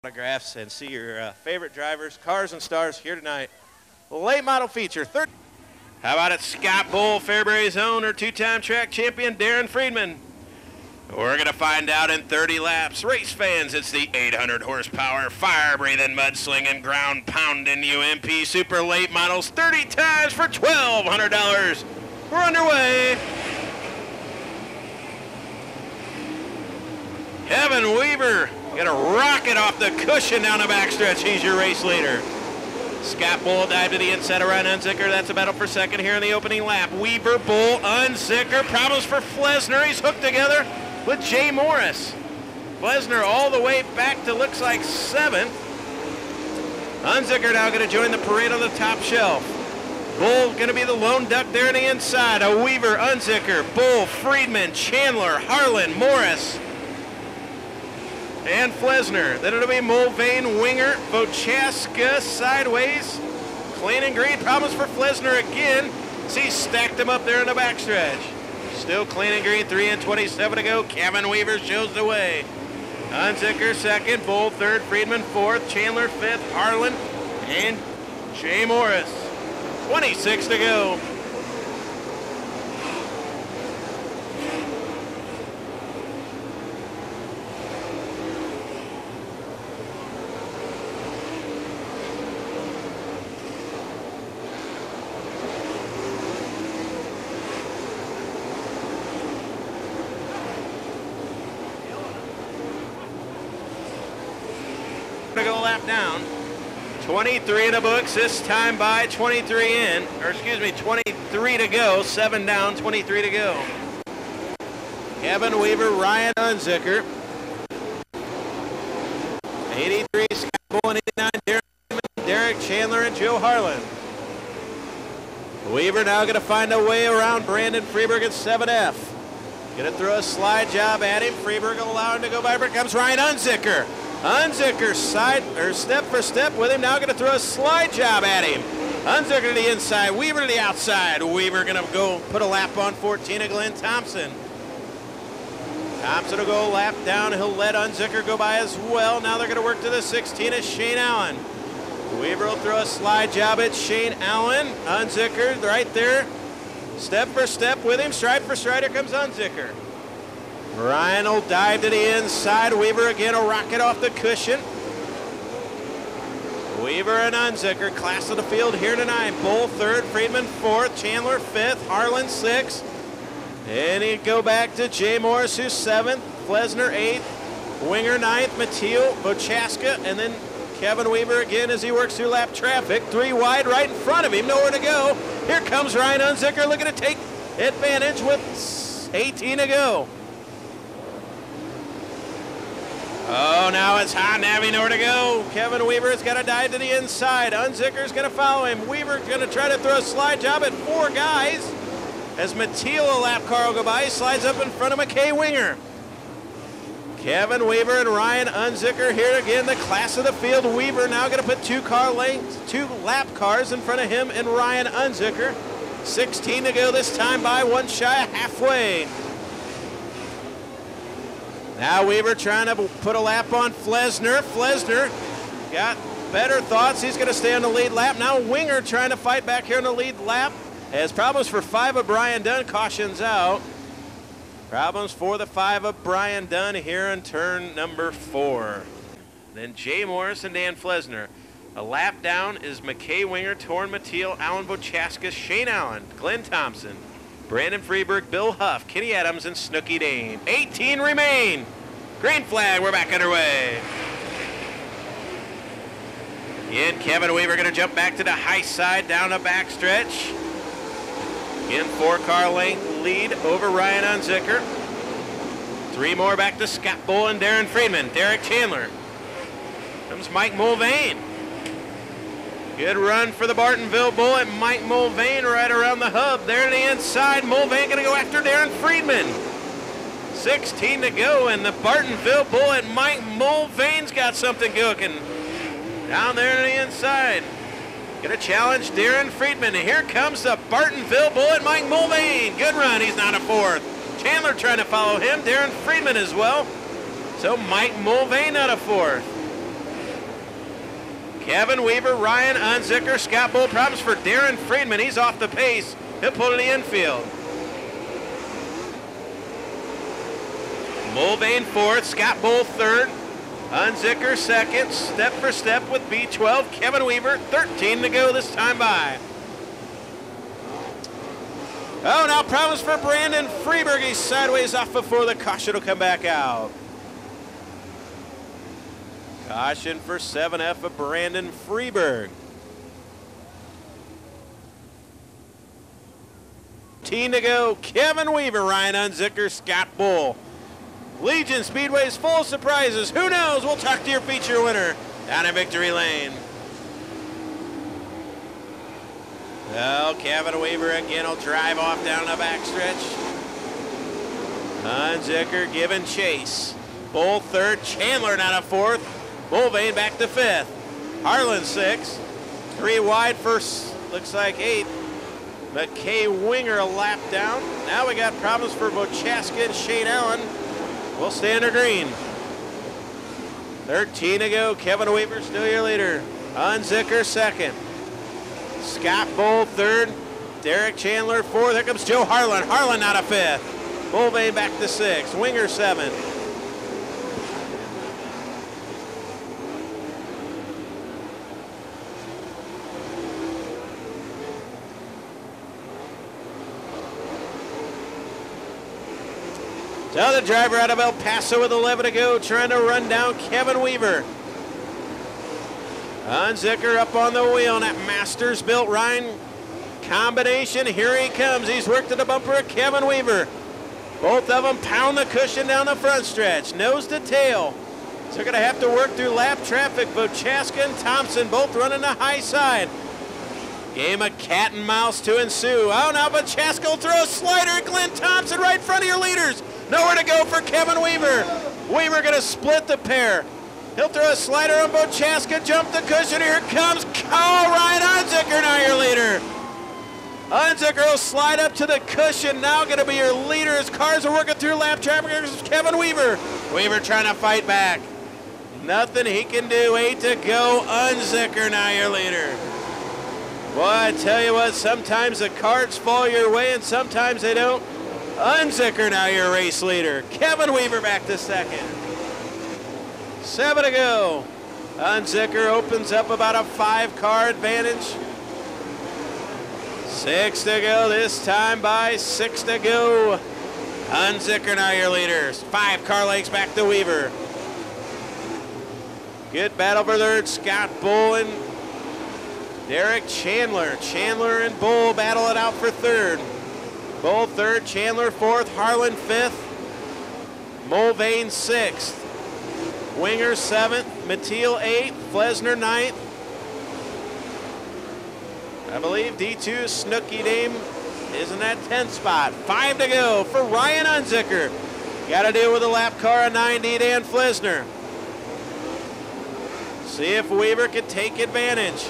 Autographs and see your favorite drivers, cars, and stars here tonight. Late model feature. How about it, Scott Bull, Fairbury's owner, two-time track champion Darren Friedman. We're going to find out in 30 laps. Race fans, it's the 800 horsepower, fire-breathing, mud-slinging, ground-pounding UMP Super Late Models 30 times for $1,200. We're underway. Kevin Weaver gonna rocket off the cushion down the backstretch. He's your race leader. Scott Bull dive to the inside of Ryan Unzicker. That's a battle for second here in the opening lap. Weaver, Bull, Unzicker. Problems for Flesner. He's hooked together with Jay Morris. Flesner all the way back to looks like 7th. Unzicker now gonna join the parade on the top shelf. Bull gonna be the lone duck there on the inside. A Weaver, Unzicker, Bull, Friedman, Chandler, Harlan, Morris, and Flesner. Then it'll be Mulvane, Winger, Vochaska sideways. Clean and green. Problems for Flesner again. See, stacked him up there in the backstretch. Still clean and green. 3 and 27 to go. Kevin Weaver shows the way. Unzicker second, Bull third, Friedman fourth, Chandler fifth, Harlan, and Jay Morris. 26 to go. To go lap down. 23 in the books, this time by 23 in, or excuse me, 23 to go, 7 down, 23 to go. Kevin Weaver, Ryan Unzicker. 83, Scott Bull, and 89, Derek Chandler, and Joe Harlan. Weaver now going to find a way around Brandon Freeberg at 7F. Going to throw a slide job at him. Freeberg will allow him to go by. Here comes Ryan Unzicker. Unzicker side or step for step with him. Now going to throw a slide job at him. Unzicker to the inside, Weaver to the outside. Weaver going to go put a lap on 14 of Glenn Thompson. Thompson will go a lap down. He'll let Unzicker go by as well. Now they're going to work to the 16 of Shane Allen. Weaver will throw a slide job at Shane Allen. Unzicker right there. Step for step with him. Stride for stride. Here comes Unzicker. Ryan will dive to the inside. Weaver again will rocket off the cushion. Weaver and Unzicker, class of the field here tonight. Bull third, Friedman fourth, Chandler fifth, Harlan sixth. And he'd go back to Jay Morris, who's 7th, Flesner 8th, Winger 9th, Mathieu, Vochaska, and then Kevin Weaver again as he works through lap traffic. 3 wide right in front of him, nowhere to go. Here comes Ryan Unzicker looking to take advantage with 18 to go. Oh, now it's hot, Navy, nowhere to go. Kevin Weaver's got to dive to the inside. Unzicker's going to follow him. Weaver's going to try to throw a slide job at 4 guys. As Mathieu, a lap car will go by, he slides up in front of McKay Winger. Kevin Weaver and Ryan Unzicker here again, the class of the field. Weaver now going to put 2 lap cars in front of him and Ryan Unzicker. 16 to go this time by, 1 shy of halfway. Now Weaver trying to put a lap on Flesner. Flesner got better thoughts. He's going to stay on the lead lap. Now Winger trying to fight back here on the lead lap. Has problems for 5 of Brian Dunn. Cautions out. Problems for the 5 of Brian Dunn here in turn number 4. Then Jay Morris and Dan Flesner. A lap down is McKay Winger, Torn Mathieu, Alan Vochaska, Shane Allen, Glenn Thompson, Brandon Freeberg, Bill Huff, Kenny Adams, and Snooky Dane. 18 remain. Green flag, we're back underway. Again, Kevin Weaver going to jump back to the high side down the backstretch. In 4-car length lead over Ryan Unzicker. 3 more back to Scott Bull and Darren Friedman. Derek Chandler. Comes Mike Mulvane. Good run for the Bartonville Bull at Mike Mulvane right around the hub. There on the inside, Mulvane going to go after Darren Friedman. 16 to go, and the Bartonville Bull at Mike Mulvane's got something cooking. Down there on the inside. Going to challenge Darren Friedman. Here comes the Bartonville Bull at Mike Mulvane. Good run, he's not a 4th. Chandler trying to follow him. Darren Friedman as well. So Mike Mulvane out of 4th. Kevin Weaver, Ryan Unzicker, Scott Bull. Problems for Darren Friedman. He's off the pace. He'll pull to the infield. Mulvane fourth, Scott Bull third. Unzicker second, step for step with B12. Kevin Weaver, 13 to go this time by. Oh, now problems for Brandon Freeberg. He's sideways off before the caution will come back out. Caution for 7F of Brandon Freeberg. 13 to go. Kevin Weaver, Ryan Unzicker, Scott Bull. Legion Speedway's full of surprises. Who knows? We'll talk to your feature winner down in Victory Lane. Well, Kevin Weaver again will drive off down the backstretch. Unzicker giving chase. Bull third, Chandler down to fourth. Mulvane back to fifth. Harlan sixth. 3 wide first, looks like 8. McKay Winger a lap down. Now we got problems for Bochaska and Shane Allen. We'll stay under green. 13 to go. Kevin Weaver still your leader. Unzicker second. Scott Bull third. Derek Chandler fourth. Here comes Joe Harlan. Harlan out of fifth. Mulvane back to sixth. Winger seventh. So the driver out of El Paso with 11 to go, trying to run down Kevin Weaver. Unzicker up on the wheel in that Masters built Ryan combination. Here he comes. He's worked at the bumper of Kevin Weaver. Both of them pound the cushion down the front stretch, nose to tail. So they're going to have to work through lap traffic. Bochaska and Thompson both running the high side. Game of cat and mouse to ensue. Oh, now Bochaska will throw a slider at Glenn Thompson right in front of your leaders. Nowhere to go for Kevin Weaver. Weaver going to split the pair. He'll throw a slider on Bochaska, jump the cushion. Here comes Ryan Unzicker, now your leader. Unzicker will slide up to the cushion, now going to be your leader as cars are working through lap traffic. Here's Kevin Weaver. Weaver trying to fight back. Nothing he can do. 8 to go. Unzicker now your leader. Boy, I tell you what, sometimes the cards fall your way and sometimes they don't. Unzicker now your race leader. Kevin Weaver back to second. 7 to go. Unzicker opens up about a 5-car advantage. 6 to go this time by 6 to go. Unzicker now your leaders. 5 car lengths back to Weaver. Good battle for third. Scott Bull and Derek Chandler. Chandler and Bull battle it out for third. Bull third, Chandler fourth, Harlan fifth, Mulvane sixth, Winger seventh, Mateel eighth, Flesner ninth. I believe D2 Snooky Dame is in that 10th spot. 5 to go for Ryan Unzicker. Got to deal with a lap car of 90, Dan Flesner. See if Weaver can take advantage.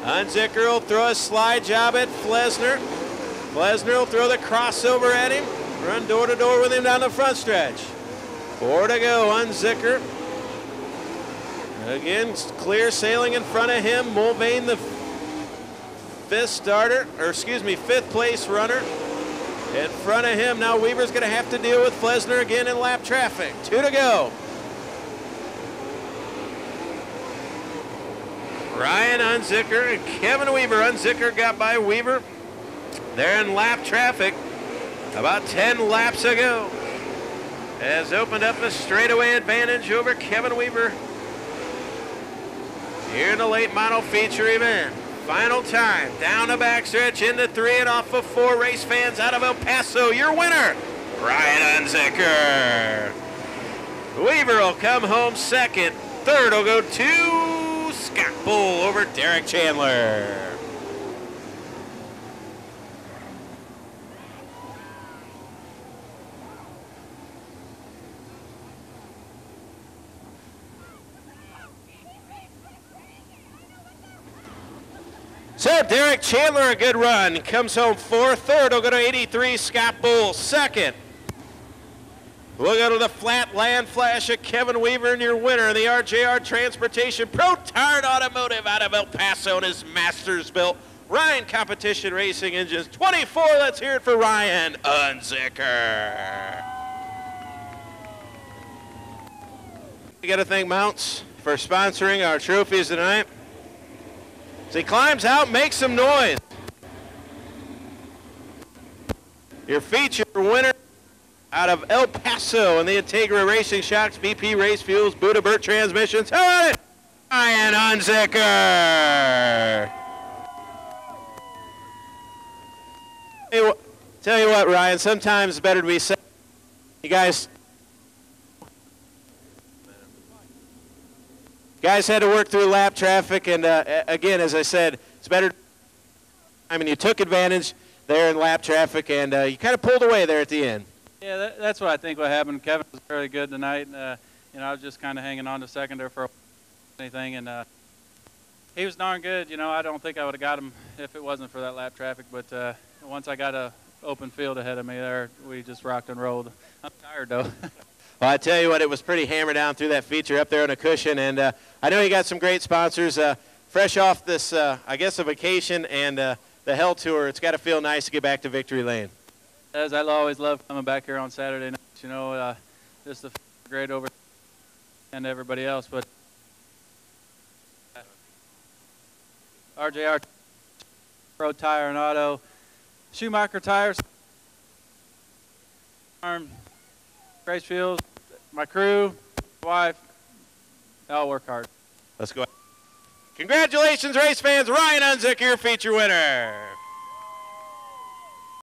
Unzicker will throw a slide job at Flesner. Flesner will throw the crossover at him. Run door to door with him down the front stretch. 4 to go. Unzicker. Again, clear sailing in front of him. Mulvane, the fifth place runner. In front of him. Now Weaver's going to have to deal with Flesner again in lap traffic. 2 to go. Ryan Unzicker and Kevin Weaver. Unzicker got by Weaver. They're in lap traffic about 10 laps ago. Has opened up a straightaway advantage over Kevin Weaver here in the late model feature event. Final time, down the backstretch into 3 and off of 4. Race fans out of El Paso, your winner, Ryan Unzicker. Weaver will come home second. Third will go to Scott Bull over Derek Chandler. So Derek Chandler, a good run. Comes home fourth. Third will go to 83, Scott Bull. Second, We'll go to the flat land flash of Kevin Weaver, and your winner in the RJR Transportation Pro Tire Automotive out of El Paso and his Masters built Ryan Competition Racing Engines 24. Let's hear it for Ryan Unzicker. We got to thank Mounts for sponsoring our trophies tonight. As he climbs out, make some noise. Your feature winner out of El Paso and the Integra Racing Shocks, BP Race Fuels, Buda Burt Transmissions. How about it? Ryan Unzicker. Tell you what, Ryan, sometimes it's better to be safe. You guys had to work through lap traffic, and again, as I said, it's better. I mean, you took advantage there in lap traffic, and you kind of pulled away there at the end. Yeah, that's what I think what happened. Kevin was very good tonight. I was just kind of hanging on to second there for anything, and he was darn good. I don't think I would have got him if it wasn't for that lap traffic, but once I got a open field ahead of me there, we just rocked and rolled. I'm tired, though. Well, I tell you what, it was pretty hammered down through that feature up there on a cushion, and I know you got some great sponsors. Fresh off this, I guess, a vacation and the Hell Tour, it's got to feel nice to get back to Victory Lane. As I always love coming back here on Saturday nights, just the great over and everybody else, but RJR Pro Tire and Auto, Schumacher Tires, Grace Fields, my crew, my wife, they all work hard. Let's go. Congratulations, race fans. Ryan Unzicker, your feature winner.